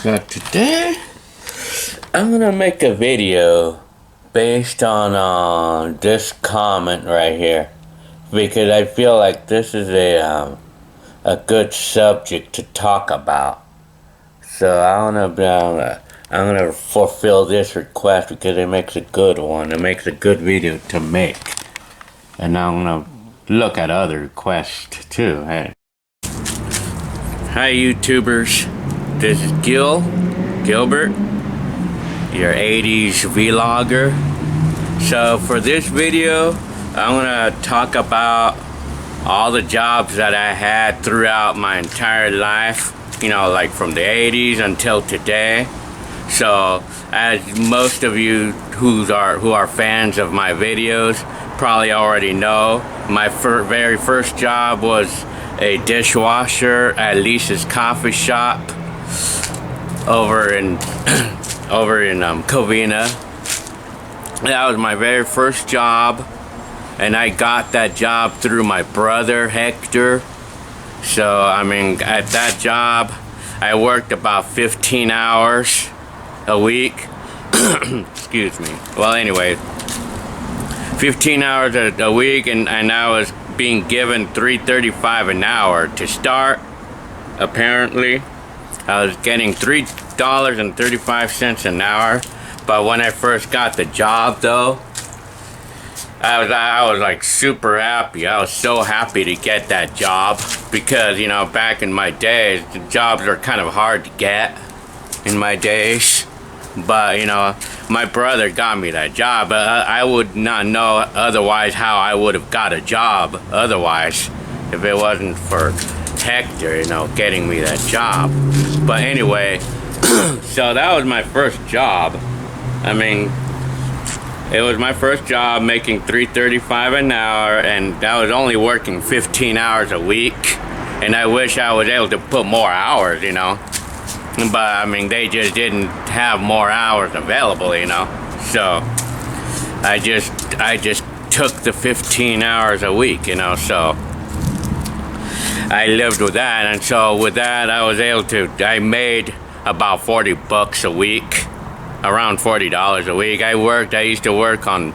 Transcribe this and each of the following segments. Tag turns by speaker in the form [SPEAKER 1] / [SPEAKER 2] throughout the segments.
[SPEAKER 1] So today, I'm gonna make a video based on this comment right here, because I feel like this is a good subject to talk about. So I'm gonna fulfill this request because it makes a good one. It makes a good video to make, and I'm gonna look at other requests too. Hey. Hi YouTubers, this is Gilbert, your 80's vlogger. So for this video, I'm gonna talk about all the jobs that I had throughout my entire life, you know, like from the 80's until today. So as most of you who are fans of my videos probably already know, my very first job was a dishwasher at Lisa's coffee shop over in Covina. That was my very first job, and I got that job through my brother Hector. So I mean, at that job I worked about 15 hours a week. Excuse me. Well, anyway, 15 hours a week, and I was being given $3.35 an hour to start. Apparently I was getting $3.35 an hour, but when I first got the job though, I was like super happy. I was so happy to get that job because, you know, back in my days, the jobs are kind of hard to get in my days. But, you know, my brother got me that job. I would not know otherwise how I would have got a job otherwise if it wasn't for Hector, you know, getting me that job. But anyway, so that was my first job. I mean, it was my first job making $3.35 an hour, and I was only working 15 hours a week. And I wish I was able to put more hours, you know. But I mean, they just didn't have more hours available, you know. So I just took the 15 hours a week, you know. So I lived with that, and so with that I made about 40 bucks a week, around $40 a week. I used to work on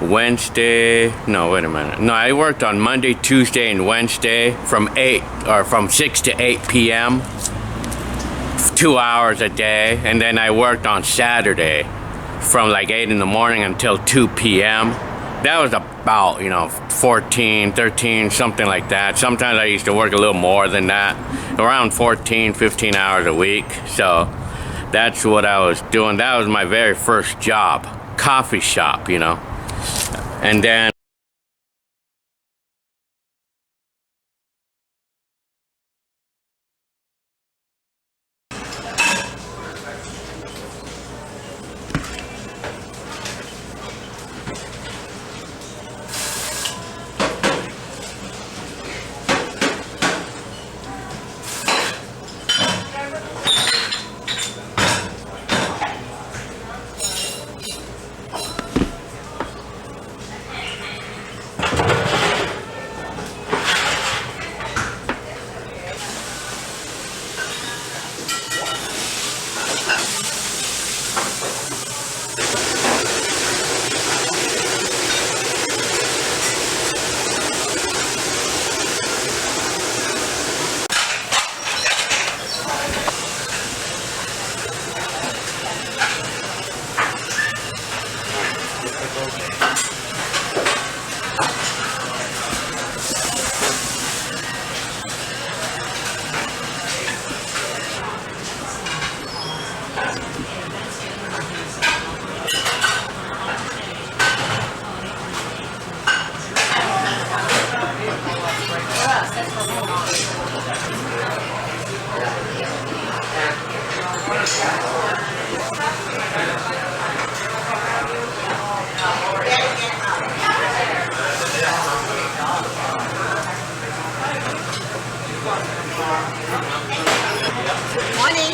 [SPEAKER 1] Wednesday, no, wait a minute. No, I worked on Monday, Tuesday, and Wednesday from 6 to 8 p.m. 2 hours a day, and then I worked on Saturday from like 8 in the morning until 2 p.m. That was about, you know, 14, 13, something like that. Sometimes I used to work a little more than that, around 14, 15 hours a week. So that's what I was doing. That was my very first job, coffee shop, you know. And then
[SPEAKER 2] morning.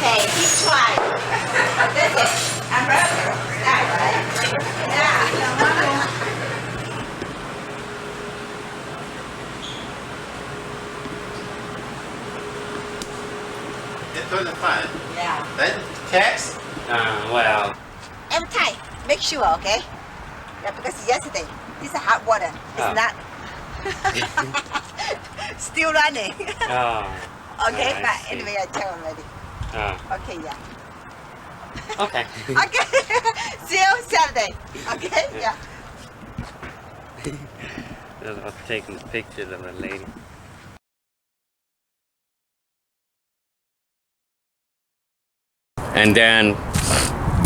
[SPEAKER 2] Okay, keep trying. That's it. I'm ready. Yeah.
[SPEAKER 3] It's 25.
[SPEAKER 2] Yeah.
[SPEAKER 3] Then tax?
[SPEAKER 1] Well.
[SPEAKER 2] Every time, make sure, okay? Yeah, because yesterday, this is hot water. It's not still running. Okay,
[SPEAKER 1] I
[SPEAKER 2] but
[SPEAKER 1] see.
[SPEAKER 2] anyway, I tell already. Okay, yeah.
[SPEAKER 1] Okay.
[SPEAKER 2] Okay. See you Saturday. Okay, yeah.
[SPEAKER 1] I was taking pictures of the lady. And then,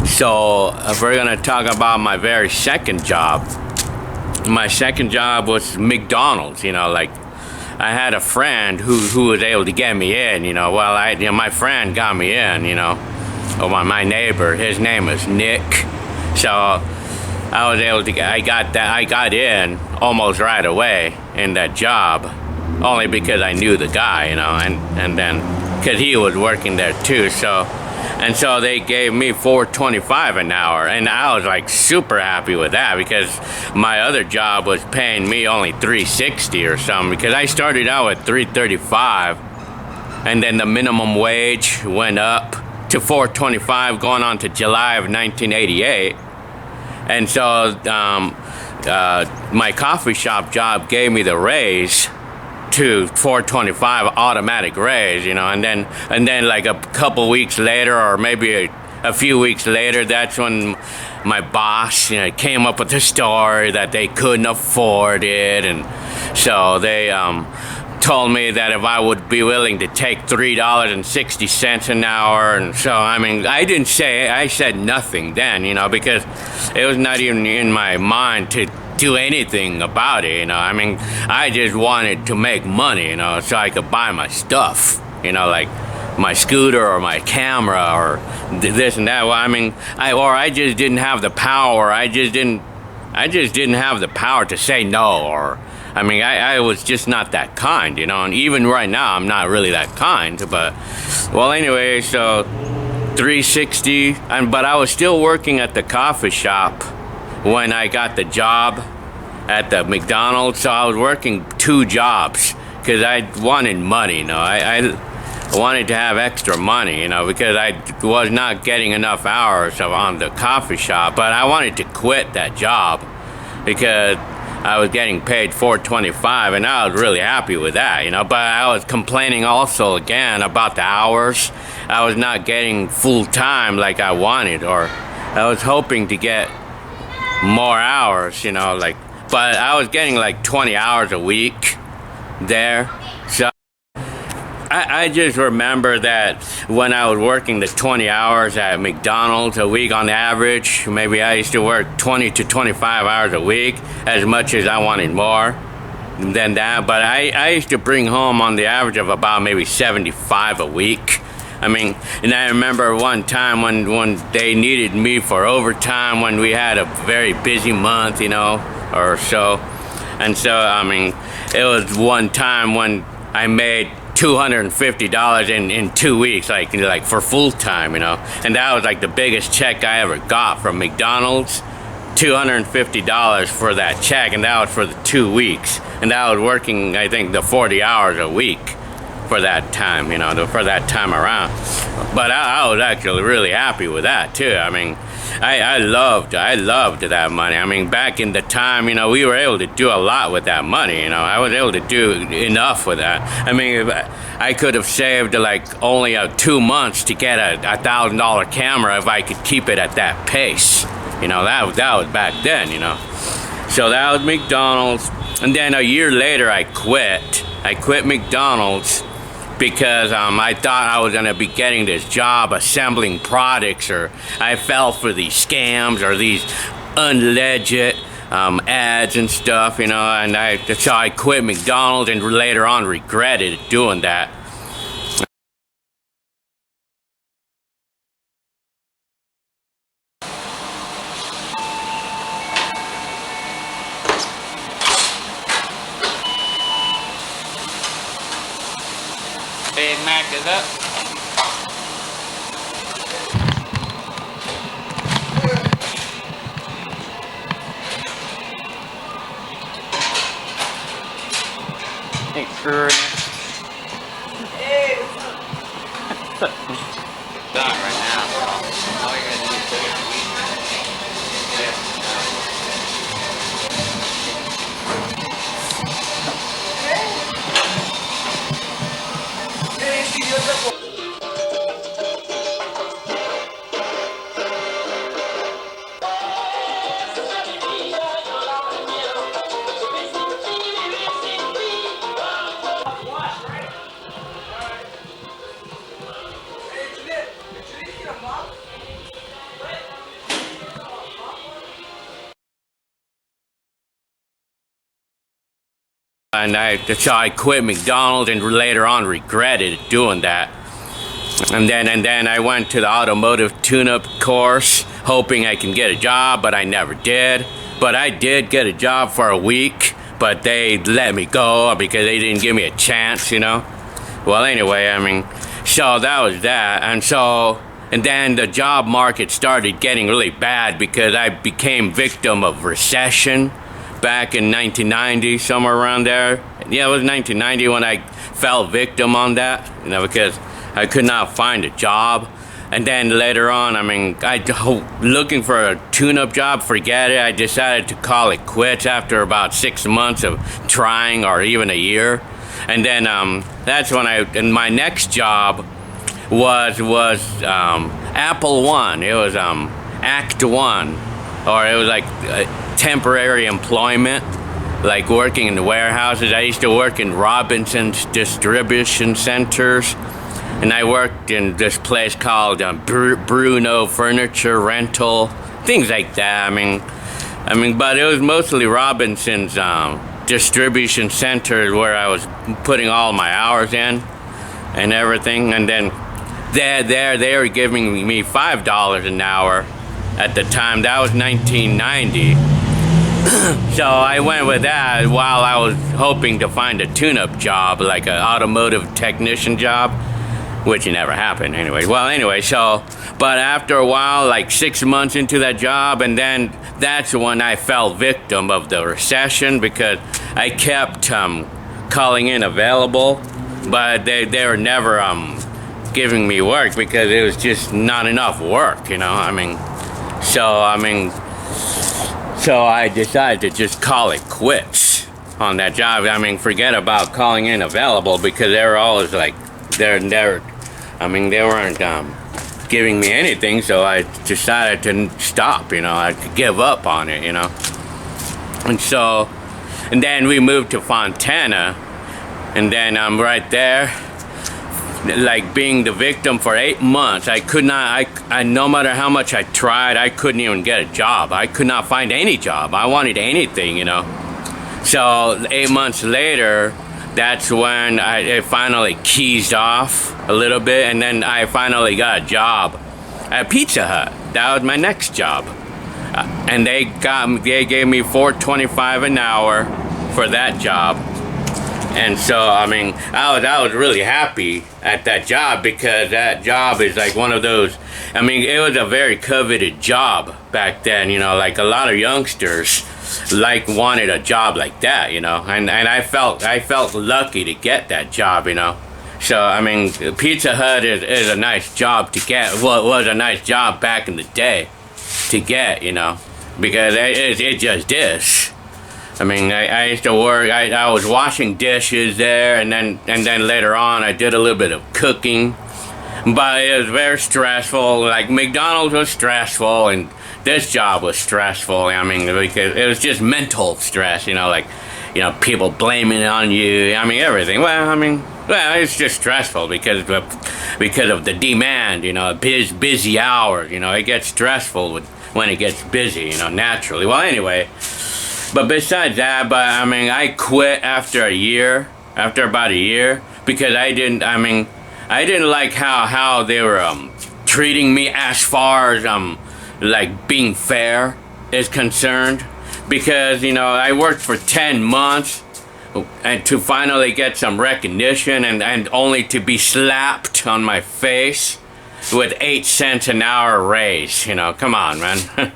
[SPEAKER 1] so if we're gonna talk about my very second job. My second job was McDonald's, you know, like I had a friend who was able to get me in, you know. Well, my friend got me in, you know. Oh, my neighbor, his name is Nick. So I was able to I got in almost right away in that job, only because I knew the guy, you know, and then because he was working there too. So they gave me $4.25 an hour, and I was like super happy with that because my other job was paying me only $3.60 or something, because I started out at $3.35, and then the minimum wage went up to $4.25 going on to July of 1988. And so my coffee shop job gave me the raise to $4.25 automatic raise, you know, and then like a couple weeks later, or maybe a few weeks later, that's when my boss, you know, came up with the story that they couldn't afford it, and so they told me that if I would be willing to take $3.60 an hour. And so I mean, I said nothing then, you know, because it was not even in my mind to do anything about it, you know. I mean, I just wanted to make money, you know, so I could buy my stuff, you know, like my scooter or my camera or this and that. Well, I mean, I just didn't have the power. I just didn't have the power to say no. Or I mean, I was just not that kind, you know. And even right now, I'm not really that kind. But well, anyway, so $3.60, but I was still working at the coffee shop when I got the job at the McDonald's. So I was working 2 jobs because I wanted money, you know. I wanted to have extra money, you know, because I was not getting enough hours on the coffee shop. But I wanted to quit that job because I was getting paid $4.25, and I was really happy with that, you know. But I was complaining also again about the hours. I was not getting full time like I wanted, or I was hoping to get more hours, you know, like, but I was getting like 20 hours a week there. So I just remember that when I was working the 20 hours at McDonald's a week on average, maybe I used to work 20 to 25 hours a week, as much as I wanted more than that. But I used to bring home on the average of about maybe 75 a week. I mean, and I remember one time when they needed me for overtime when we had a very busy month, you know, or so. And so, I mean, it was one time when I made $250 in 2 weeks, like for full time, you know. And that was like the biggest check I ever got from McDonald's. $250 for that check, and that was for the 2 weeks. And I was working, I think, the 40 hours a week for that time, you know, for that time around. But I was actually really happy with that too. I mean, I loved that money. I mean, back in the time, you know, we were able to do a lot with that money, you know. I was able to do enough with that. I mean, I could have saved like only 2 months to get a $1,000 camera if I could keep it at that pace. You know, that was back then, you know. So that was McDonald's. And then a year later, I quit McDonald's because I thought I was going to be getting this job assembling products, or I fell for these scams or these unlegit ads and stuff, you know. And so I quit McDonald's, and later on regretted doing that. Big Mac is up. Hey, Curry.
[SPEAKER 2] Hey, what's up?
[SPEAKER 1] Not right now. All you gotta do is go your week. So I quit McDonald's and later on regretted doing that. And then I went to the automotive tune-up course, hoping I can get a job, but I never did. But I did get a job for a week, but they let me go because they didn't give me a chance, you know. Well, anyway, I mean, so that was that. And then the job market started getting really bad because I became victim of recession back in 1990, somewhere around there. Yeah, it was 1990 when I fell victim on that, you know, because I could not find a job. And then later on, I mean, looking for a tune-up job, forget it. I decided to call it quits after about 6 months of trying, or even a year. And then that's when and my next job was Apple One. It was Act One, or it was like temporary employment, like working in the warehouses. I used to work in Robinson's distribution centers, and I worked in this place called Bruno Furniture Rental, things like that. I mean, but it was mostly Robinson's distribution centers where I was putting all my hours in and everything. And then they were giving me $5 an hour at the time. That was 1990. So I went with that while I was hoping to find a tune-up job, like an automotive technician job, which never happened anyway. Well, anyway, but after a while, like 6 months into that job, and then that's when I fell victim of the recession because I kept calling in available, but they were never giving me work because it was just not enough work, you know. So I decided to just call it quits on that job. I mean, forget about calling in available because they were always like, they weren't giving me anything, so I decided to stop, you know. I could give up on it, you know. And then we moved to Fontana, and then I'm right there, like being the victim for 8 months. I could not, no matter how much I tried, I couldn't even get a job. I could not find any job. I wanted anything, you know. So 8 months later, that's when it finally keysed off a little bit, and then I finally got a job at Pizza Hut. That was my next job. And they gave me $4.25 an hour for that job. And so, I mean, I was really happy at that job because that job is like one of those, I mean, it was a very coveted job back then, you know, like a lot of youngsters wanted a job like that, you know, and I felt lucky to get that job, you know. So, I mean, Pizza Hut is a nice job to get. Well, it was a nice job back in the day to get, you know, because it just is. I mean, I used to work, I was washing dishes there, and then later on I did a little bit of cooking, but it was very stressful. Like McDonald's was stressful, and this job was stressful. I mean, because it was just mental stress, you know, like, you know, people blaming it on you. I mean, everything. Well, it's just stressful because of the demand, you know, busy hours. You know, it gets stressful when it gets busy, you know, naturally. Well, anyway. But besides that, I mean, I quit after about a year, because I didn't like how they were treating me as far as like being fair is concerned, because, you know, I worked for 10 months and to finally get some recognition and only to be slapped on my face with 8 cents an hour raise. You know, come on, man.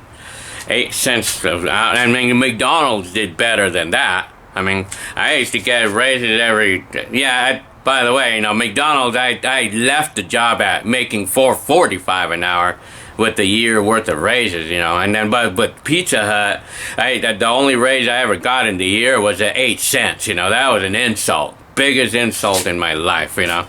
[SPEAKER 1] 8 cents. I mean, McDonald's did better than that. I mean, I used to get raises By the way, you know, McDonald's, I left the job at making $4.45 an hour with a year worth of raises, you know, and then but Pizza Hut, the only raise I ever got in the year was at 8 cents, you know. That was an insult, biggest insult in my life, you know.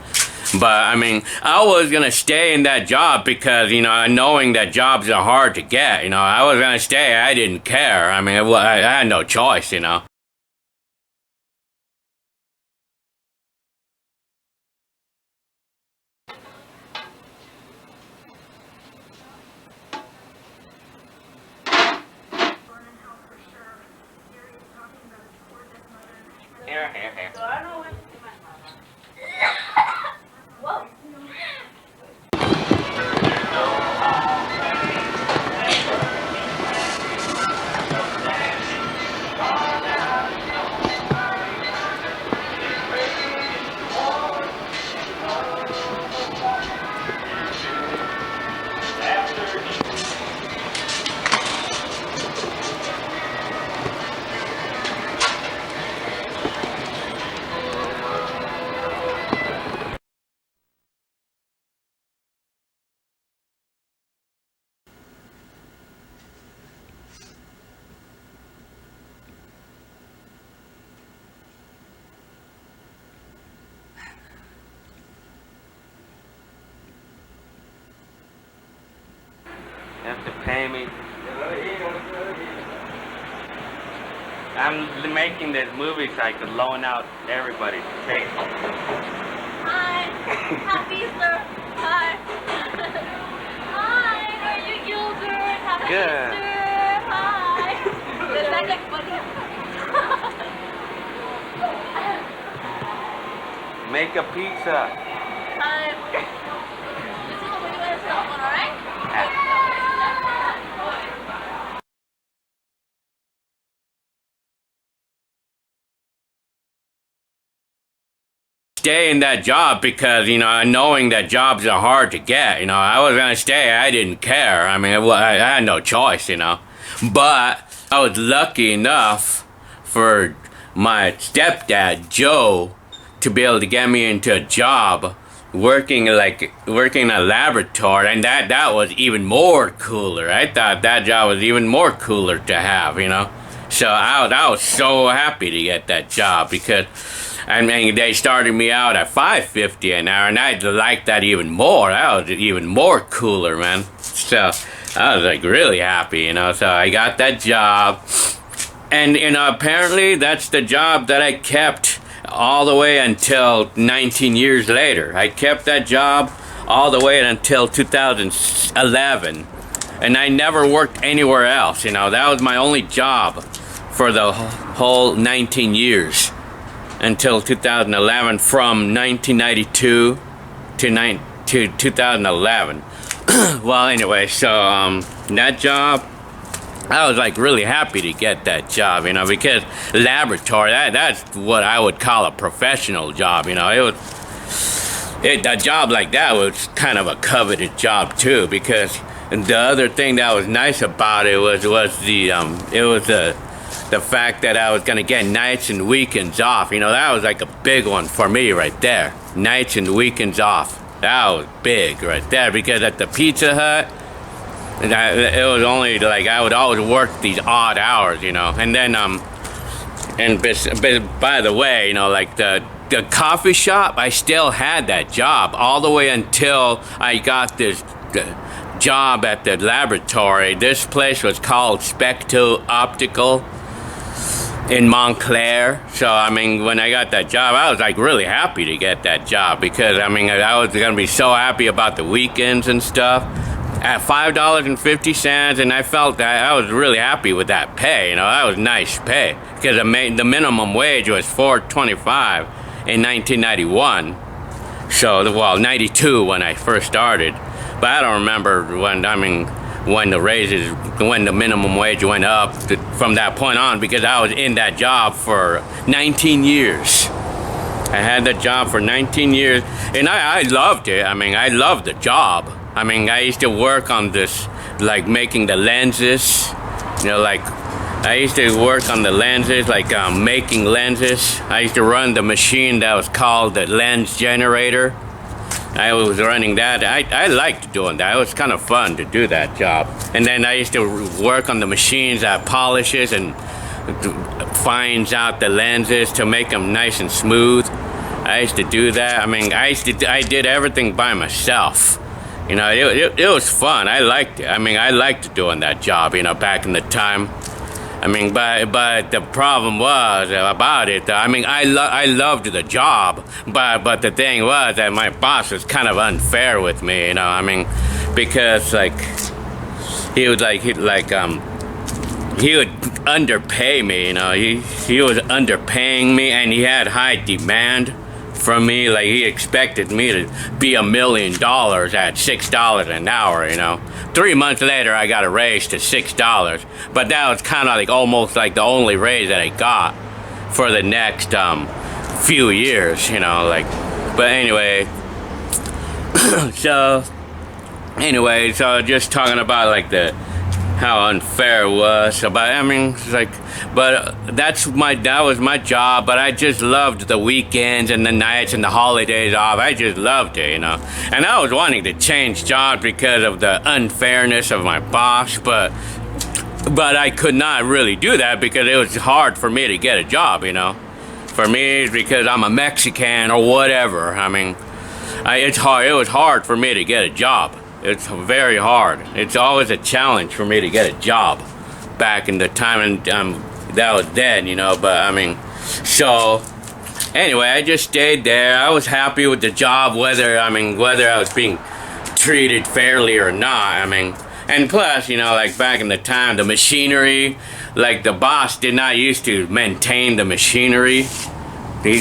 [SPEAKER 1] But I mean, I was gonna stay in that job because, you know, knowing that jobs are hard to get, you know, I was gonna stay. I didn't care. I mean, I had no choice, you know. Here.
[SPEAKER 3] Whoa.
[SPEAKER 1] You have to pay me. I'm making this movie so I could loan out everybody to take.
[SPEAKER 3] Hi. Happy Easter. Hi. Hi. How are you, Gilbert? Happy
[SPEAKER 1] Good.
[SPEAKER 3] Easter. Hi. Is that like funny?
[SPEAKER 1] Make a pizza.
[SPEAKER 3] Hi. This is the way you want to stop one, alright?
[SPEAKER 1] Stay in that job because, you know, knowing that jobs are hard to get, you know, I was gonna stay. I didn't care. I mean, I had no choice, you know. But I was lucky enough for my stepdad, Joe, to be able to get me into a job working in a laboratory, and that was even more cooler. I thought that job was even more cooler to have, you know. So I was so happy to get that job because, I mean, they started me out at $5.50 an hour, and I liked that even more. That was even more cooler, man. So I was like really happy, you know. So I got that job, and you know, apparently that's the job that I kept all the way until 19 years later. I kept that job all the way until 2011, and I never worked anywhere else. You know, that was my only job for the whole 19 years. Until 2011, from 1992 to 2011. Well, anyway, so that job, I was like really happy to get that job, you know, because laboratory, that's what I would call a professional job, you know. A job like that was kind of a coveted job too, because the other thing that was nice about it was the fact that I was gonna get nights and weekends off. You know, that was like a big one for me right there. Nights and weekends off. That was big right there, because at the Pizza Hut, it was only like I would always work these odd hours, you know. And then by the way, you know, like the coffee shop, I still had that job all the way until I got this job at the laboratory. This place was called Optical in Montclair. So I mean, when I got that job, I was like really happy to get that job, because I mean, I was gonna be so happy about the weekends and stuff. At $5.50, and I felt that I was really happy with that pay. You know, that was nice pay, because the minimum wage was $4.25 in 1991. So, well, 92 when I first started, but I don't remember when the minimum wage went up from that point on, because I was in that job for 19 years. I had that job for 19 years, and I loved it. I mean, I loved the job. I mean, I used to work on this, like making the lenses, you know, like I used to work on the lenses, like making lenses. I used to run the machine that was called the lens generator. I was running that. I liked doing that. It was kind of fun to do that job. And then I used to work on the machines that polishes and finds out the lenses to make them nice and smooth. I used to do that. I mean, I did everything by myself. You know, it was fun. I liked it. I mean, I liked doing that job, you know, back in the time. I mean, but the problem was about it. I mean, I loved the job, but the thing was that my boss was kind of unfair with me, you know. I mean, because like he would he would underpay me, you know. He was underpaying me, and he had high demand from me. Like, he expected me to be $1 million at $6 an hour, you know. 3 months later, I got a raise to $6, but that was kind of like almost like the only raise that I got for the next few years, you know. Like, but anyway, so just talking about like how unfair it was. But I mean, it's like, but that was my job. But I just loved the weekends and the nights and the holidays off. I just loved it, you know. And I was wanting to change jobs because of the unfairness of my boss, but I could not really do that because it was hard for me to get a job, you know. For me, because I'm a Mexican or whatever. I mean, it's hard. It was hard for me to get a job. It's very hard. It's always a challenge for me to get a job back in the time, and that was then, you know. But I mean, so anyway, I just stayed there. I was happy with the job, whether I was being treated fairly or not. I mean, and plus, you know, like back in the time, the machinery, like the boss did not used to maintain the machinery. They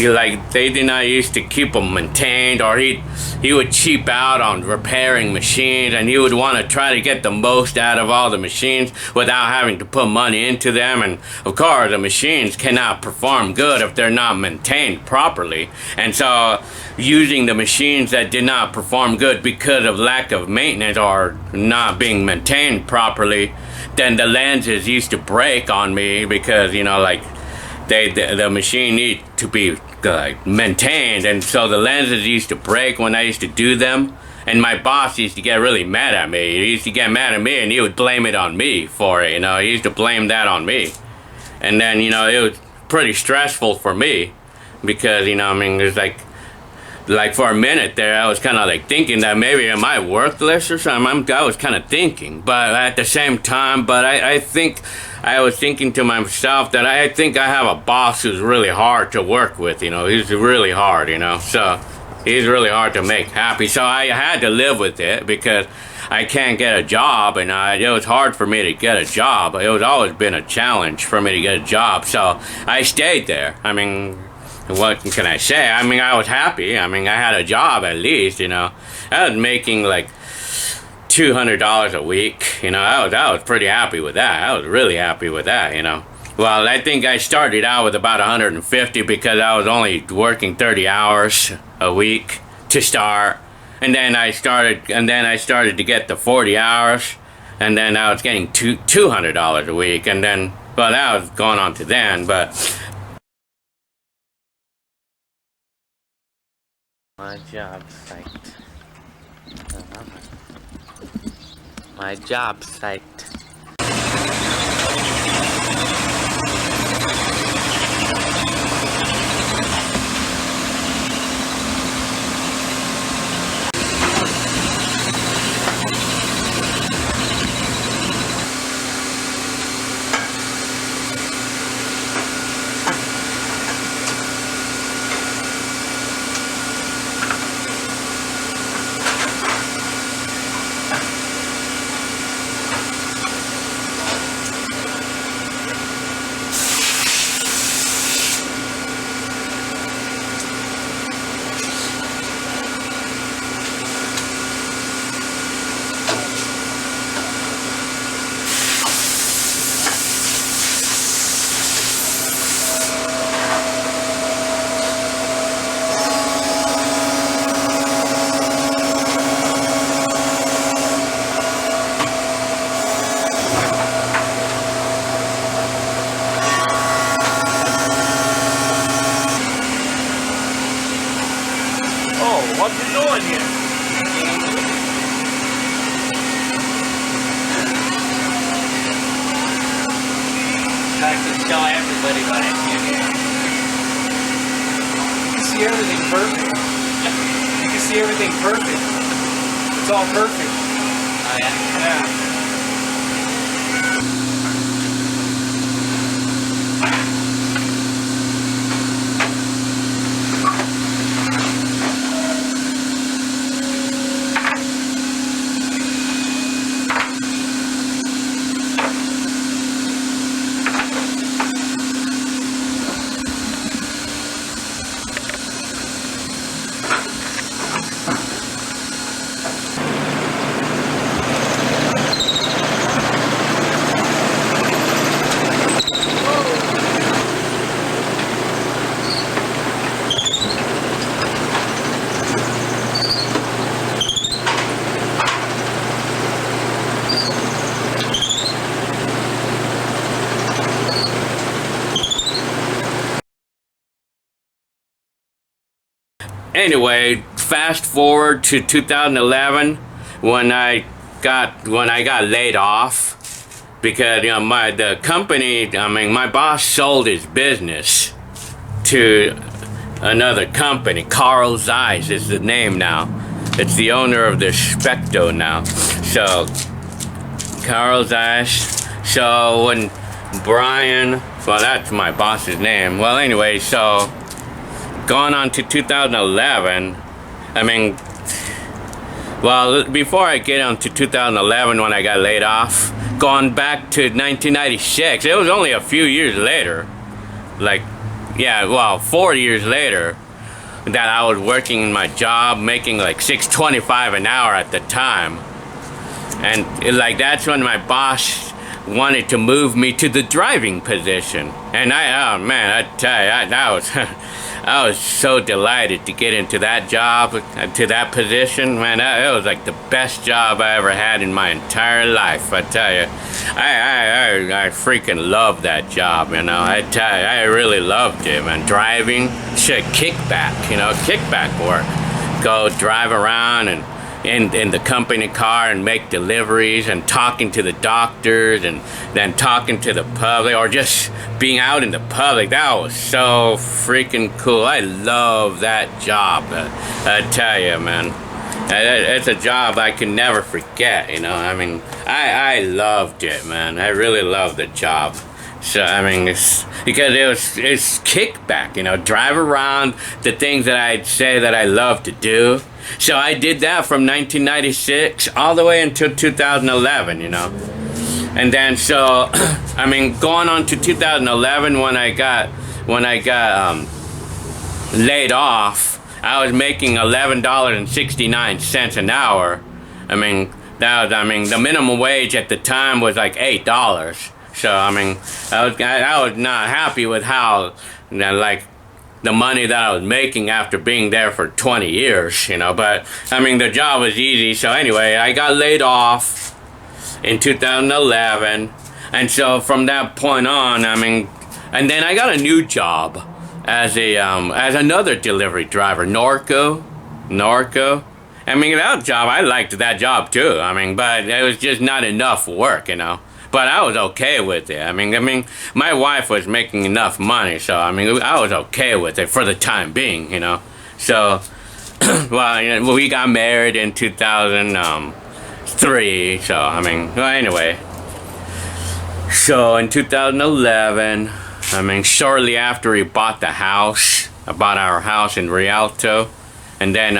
[SPEAKER 1] did not used to keep them maintained, or he would cheap out on repairing machines, and he would want to try to get the most out of all the machines without having to put money into them. And of course, the machines cannot perform good if they're not maintained properly. And so using the machines that did not perform good because of lack of maintenance or not being maintained properly, then the lenses used to break on me because, you know, like, the machine need to be maintained, and so the lenses used to break when I used to do them, and my boss used to get really mad at me. He used to get mad at me, and he would blame it on me for it, you know. He used to blame that on me, and then, you know, it was pretty stressful for me because, you know, I mean, there's like for a minute there, I was kind of like thinking that maybe am I worthless or something. I was kind of thinking, but at the same time, but I think I was thinking to myself that I think I have a boss who's really hard to work with, you know. He's really hard, you know. So he's really hard to make happy. So I had to live with it because I can't get a job, and it was hard for me to get a job. It was always been a challenge for me to get a job. So I stayed there. I mean, what can I say? I mean, I was happy. I mean, I had a job at least, you know. I was making like $200 a week, you know. I was pretty happy with that. I was really happy with that, you know. Well, I think I started out with about 150 because I was only working 30 hours a week to start, and then I started to get the 40 hours, and then I was getting $200 a week, and then, well, that was going on to then, but my job site. My job site.
[SPEAKER 4] tell everybody about it. You can see everything perfect. You can see everything perfect. It's all perfect. Oh yeah? Yeah.
[SPEAKER 1] Anyway, fast forward to 2011 when I got laid off because the company, my boss sold his business to another company. Carl Zeiss is the name now. It's the owner of the Specto now. So Carl Zeiss. So when Brian, well, that's my boss's name. Well, anyway, so going on to 2011, well, before I get on to 2011 when I got laid off, going back to 1996, it was only a few years later, 4 years later, that I was working in my job, making like $6.25 an hour at the time. And that's when my boss wanted to move me to the driving position. And I tell you, I was so delighted to get into that job, to that position. Man, it was like the best job I ever had in my entire life. I tell you, I freaking loved that job. I tell you, I really loved it, man. Driving, kickback work. Go drive around and in the company car and make deliveries and talking to the doctors and then talking to the public or just being out in the public. That was so freaking cool. I love that job. I tell you, man, it's a job I can never forget. I loved it, man. I really loved the job. So it's because it's kickback, drive around the things that I'd say that I love to do. So I did that from 1996 all the way until 2011, And then so going on to 2011 when I got laid off, I was making $11.69 an hour. The minimum wage at the time was like $8. So I was not happy with how the money that I was making after being there for 20 years, but the job was easy. So anyway, I got laid off in 2011, and so from that point on, and then I got a new job as another delivery driver, Norco. That job, I liked that job too. But it was just not enough work, But I was okay with it. My wife was making enough money, so I was okay with it for the time being, So, well, we got married in 2003. So anyway. So in 2011, shortly after we bought our house in Rialto, and then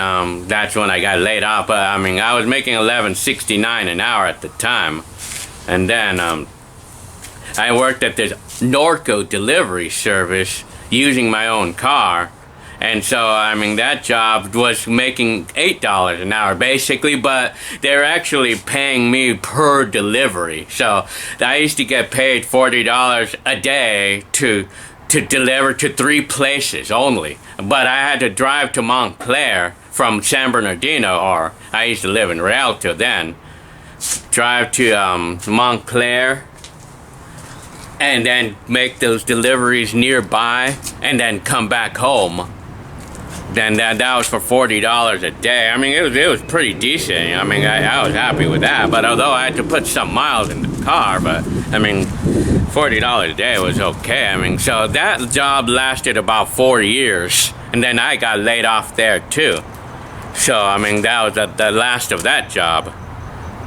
[SPEAKER 1] that's when I got laid off. But I was making $11.69 an hour at the time. And then I worked at this Norco delivery service using my own car. And so, that job was making $8 an hour basically, but they're actually paying me per delivery. So I used to get paid $40 a day to deliver to 3 places only. But I had to drive to Montclair from San Bernardino, or I used to live in Rialto then. Drive to Montclair and then make those deliveries nearby and then come back home. Then that was for $40 a day. It was pretty decent. I was happy with that. But although I had to put some miles in the car, but I mean, $40 a day was okay. I mean, so that job lasted about 4 years, and then I got laid off there too. So, I mean, that was the last of that job.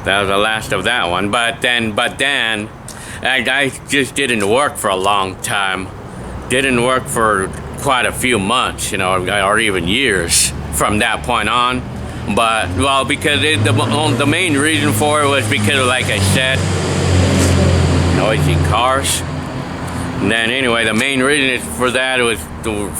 [SPEAKER 1] That was the last of that one. But then, I just didn't work for a long time. Didn't work for quite a few months, you know, or even years from that point on. But, well, because the main reason for it was because, like I said, noisy cars. And then anyway, the main reason for that was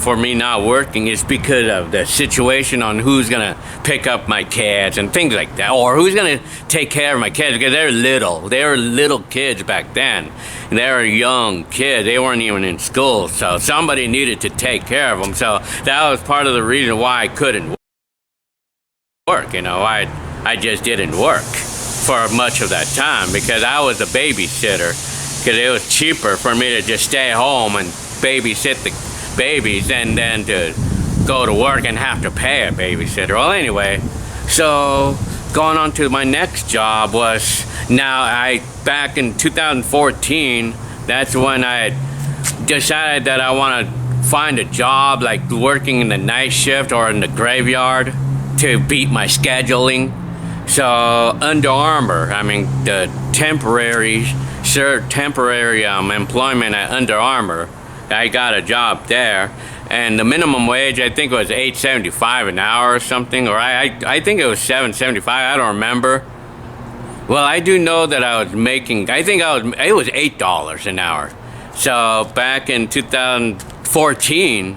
[SPEAKER 1] for me not working is because of the situation on who's gonna pick up my kids and things like that, or who's gonna take care of my kids, because they're little. They were little kids back then. They were young kids. They weren't even in school, so somebody needed to take care of them. So that was part of the reason why I couldn't work. You know, I just didn't work for much of that time because I was a babysitter. Because it was cheaper for me to just stay home and babysit the babies and then to go to work and have to pay a babysitter. Well, anyway, so going on to my next job was back in 2014, that's when I decided that I want to find a job like working in the night shift or in the graveyard to beat my scheduling. So Under Armour, I mean the temporary employment at Under Armour, I got a job there, and the minimum wage I think was $8.75 an hour or something, or I think it was $7.75. I don't remember. Well, I do know that I was making, it was $8 an hour. So back in 2014,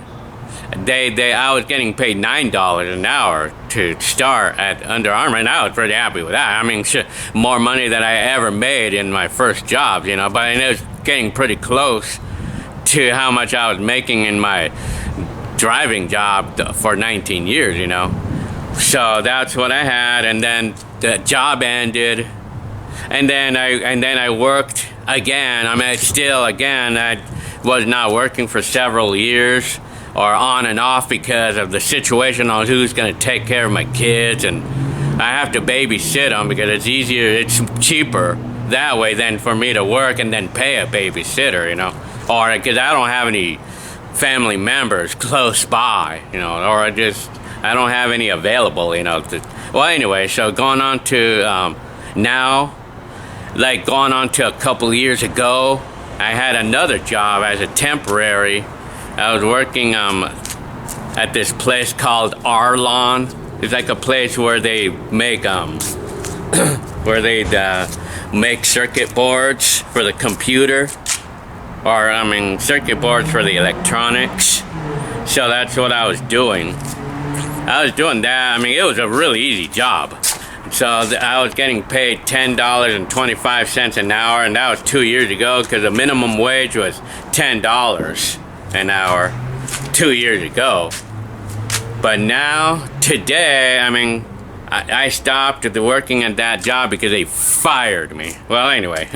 [SPEAKER 1] I was getting paid $9 an hour to start at Under Armour, and I was pretty happy with that. I mean, more money than I ever made in my first job, you know, but it was getting pretty close to how much I was making in my driving job for 19 years, you know. So that's what I had, and then the job ended, and then I worked again. I mean, I was not working for several years, or on and off, because of the situation on who's going to take care of my kids, and I have to babysit them because it's cheaper that way than for me to work and then pay a babysitter, you know, or because I don't have any family members close by, you know, or I don't have any available, you know. Well, anyway, so going on to now, like going on to a couple years ago, I had another job as a temporary. I was working at this place called Arlon. It's like a place where they make make circuit boards for the computer, or circuit boards for the electronics. So that's what I was doing. I was doing that. I mean, it was a really easy job. So I was getting paid $10.25 an hour, and that was 2 years ago, because the minimum wage was $10 an hour 2 years ago. But now, today, I mean, I stopped working at that job because they fired me. Well, anyway,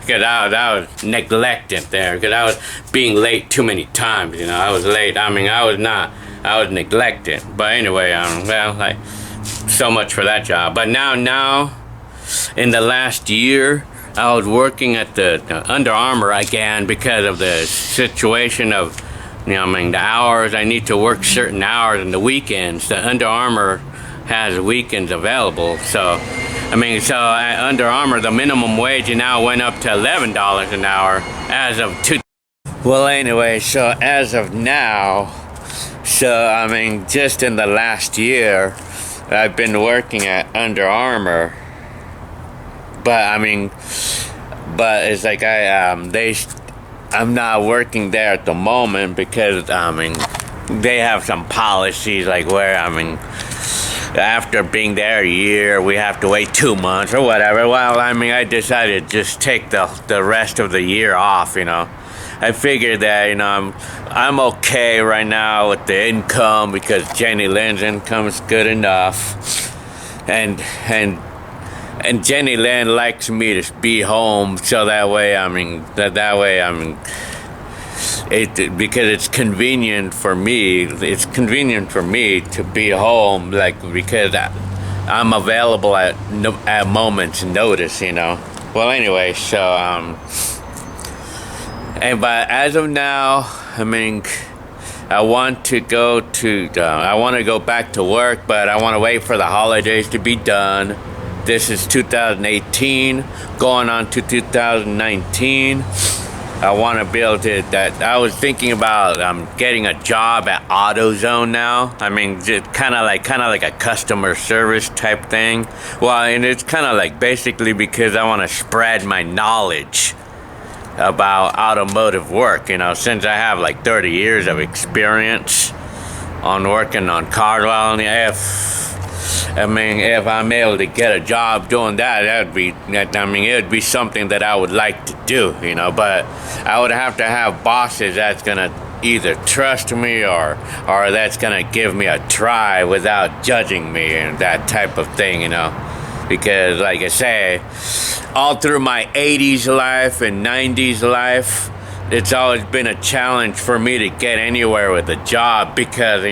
[SPEAKER 1] because I was neglected there, because I was being late too many times, you know. I was late. I mean, I was neglected. But anyway, so much for that job. But now, in the last year, I was working at the Under Armour again because of the situation of, the hours. I need to work certain hours and the weekends. The Under Armour has weekends available. So at Under Armour, the minimum wage now went up to $11 an hour as of Well, anyway, so as of now, just in the last year, I've been working at Under Armour. But it's like I'm not working there at the moment because they have some policies like where after being there a year we have to wait 2 months or whatever. Well, I decided to just take the rest of the year off, you know. I figured that, I'm okay right now with the income because Jenny Lynn's income is good enough, and Jenny Lynn likes me to be home, so that way, because it's convenient for me. It's convenient for me to be home, because I'm available at moment's notice, you know. Well, anyway, so but as of now, I mean, I want to go back to work, but I want to wait for the holidays to be done. This is 2018, going on to 2019. I want to be able to. I was thinking about getting a job at AutoZone now. I mean, just kind of like a customer service type thing. Well, and it's kind of like basically because I want to spread my knowledge about automotive work. You know, since I have like 30 years of experience on working on cars. Well, if I'm able to get a job doing that, it would be something that I would like to do, you know, but I would have to have bosses that's gonna either trust me or that's gonna give me a try without judging me and that type of thing, you know, because like I say, all through my 80s life and 90s life, it's always been a challenge for me to get anywhere with a job because,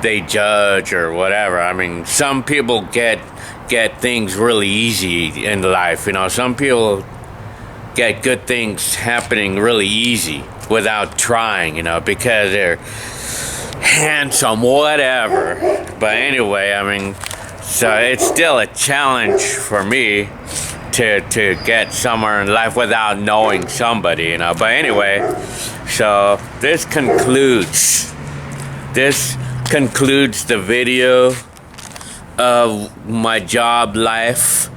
[SPEAKER 1] they judge or whatever. I mean, some people get things really easy in life, you know. Some people get good things happening really easy without trying, you know, because they're handsome, whatever. But anyway, I mean, so it's still a challenge for me to get somewhere in life without knowing somebody, you know. But anyway, so this concludes the video of my job life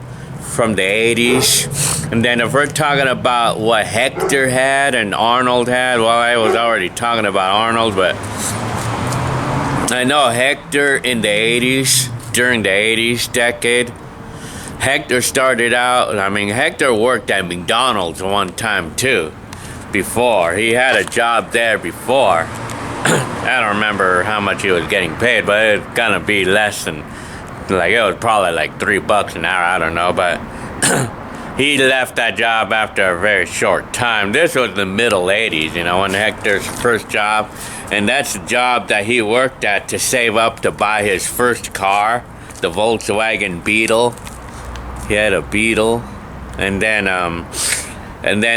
[SPEAKER 1] from the 80s. And then if we're talking about what Hector had and Arnold had, well, I was already talking about Arnold, but I know Hector in the 80s, during the 80s decade, Hector started out, I mean, Hector worked at McDonald's one time too, before. He had a job there before. I don't remember how much he was getting paid, but it's gonna be less than, like, it was probably like $3 an hour, I don't know, but he left that job after a very short time. This was the middle 80s, you know, when Hector's first job, and that's the job that he worked at to save up to buy his first car, the Volkswagen Beetle. He had a Beetle, and then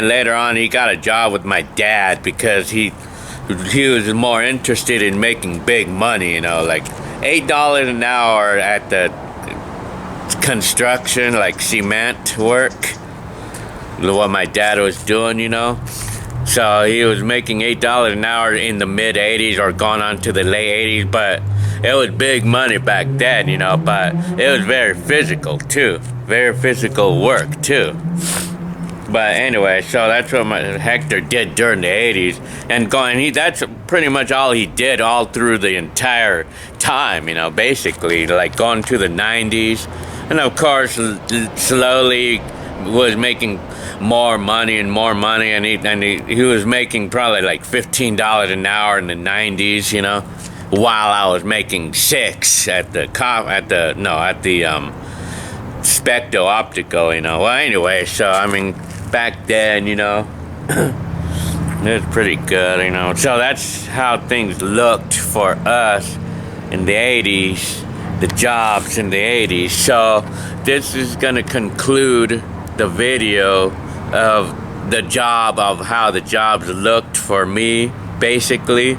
[SPEAKER 1] later on he got a job with my dad because he was more interested in making big money, you know, like $8 an hour at the construction, like cement work, what my dad was doing, you know. So he was making $8 an hour in the mid 80s or going on to the late 80s, but it was big money back then, you know, but it was very physical too, very physical work too. But anyway, so that's what Hector did during the 80s. And that's pretty much all he did all through the entire time, you know, basically, like going to the 90s. And of course, slowly was making more money and more money. And he was making probably like $15 an hour in the 90s, you know, while I was making $6 at the Specto Optical, you know. Well, anyway, so I mean, back then, you know, it was pretty good, you know. So that's how things looked for us in the 80s, the jobs in the 80s. So this is going to conclude the video of how the jobs looked for me, basically,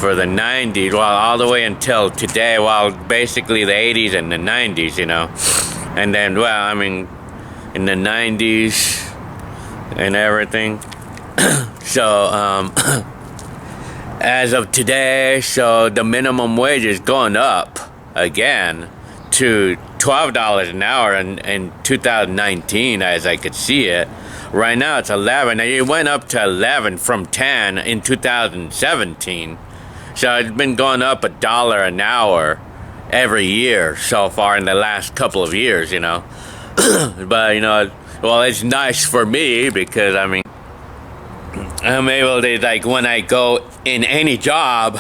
[SPEAKER 1] for the 90s, well, all the way until today, well, basically the 80s and the 90s, you know. And then, well, I mean, in the 90s and everything. So, as of today, so the minimum wage is going up again to $12 an hour in 2019, as I could see it. Right now it's 11, and it went up to 11 from 10 in 2017. So it's been going up $1 an hour every year so far in the last couple of years, you know. But, you know, well, it's nice for me because, I mean, I'm able to, like, when I go in any job,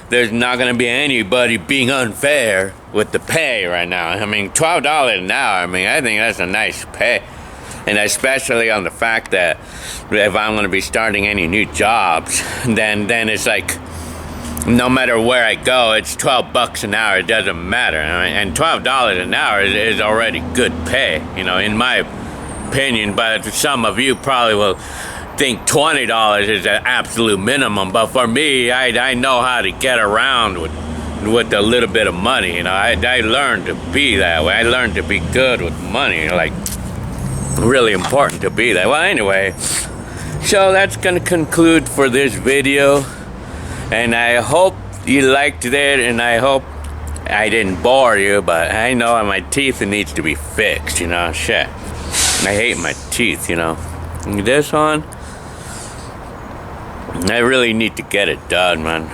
[SPEAKER 1] there's not going to be anybody being unfair with the pay right now. I mean, $12 an hour, I mean, I think that's a nice pay. And especially on the fact that if I'm going to be starting any new jobs, then it's like, no matter where I go, it's $12 an hour. It doesn't matter. I mean, and $12 an hour is already good pay, you know, in my opinion, but some of you probably will think $20 is the absolute minimum. But for me, I know how to get around with a little bit of money. You know, I learned to be that way. I learned to be good with money. Like, really important to be that. Well, anyway, so that's gonna conclude for this video, and I hope you liked it, and I hope I didn't bore you, but I know my teeth needs to be fixed, you know. Shit, I hate my teeth, you know. This one, I really need to get it done, man.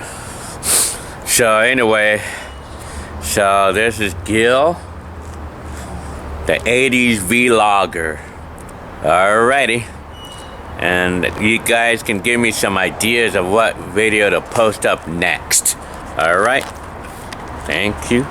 [SPEAKER 1] So anyway, so this is Gil, the 80s vlogger. Alrighty, and you guys can give me some ideas of what video to post up next. Alright, thank you.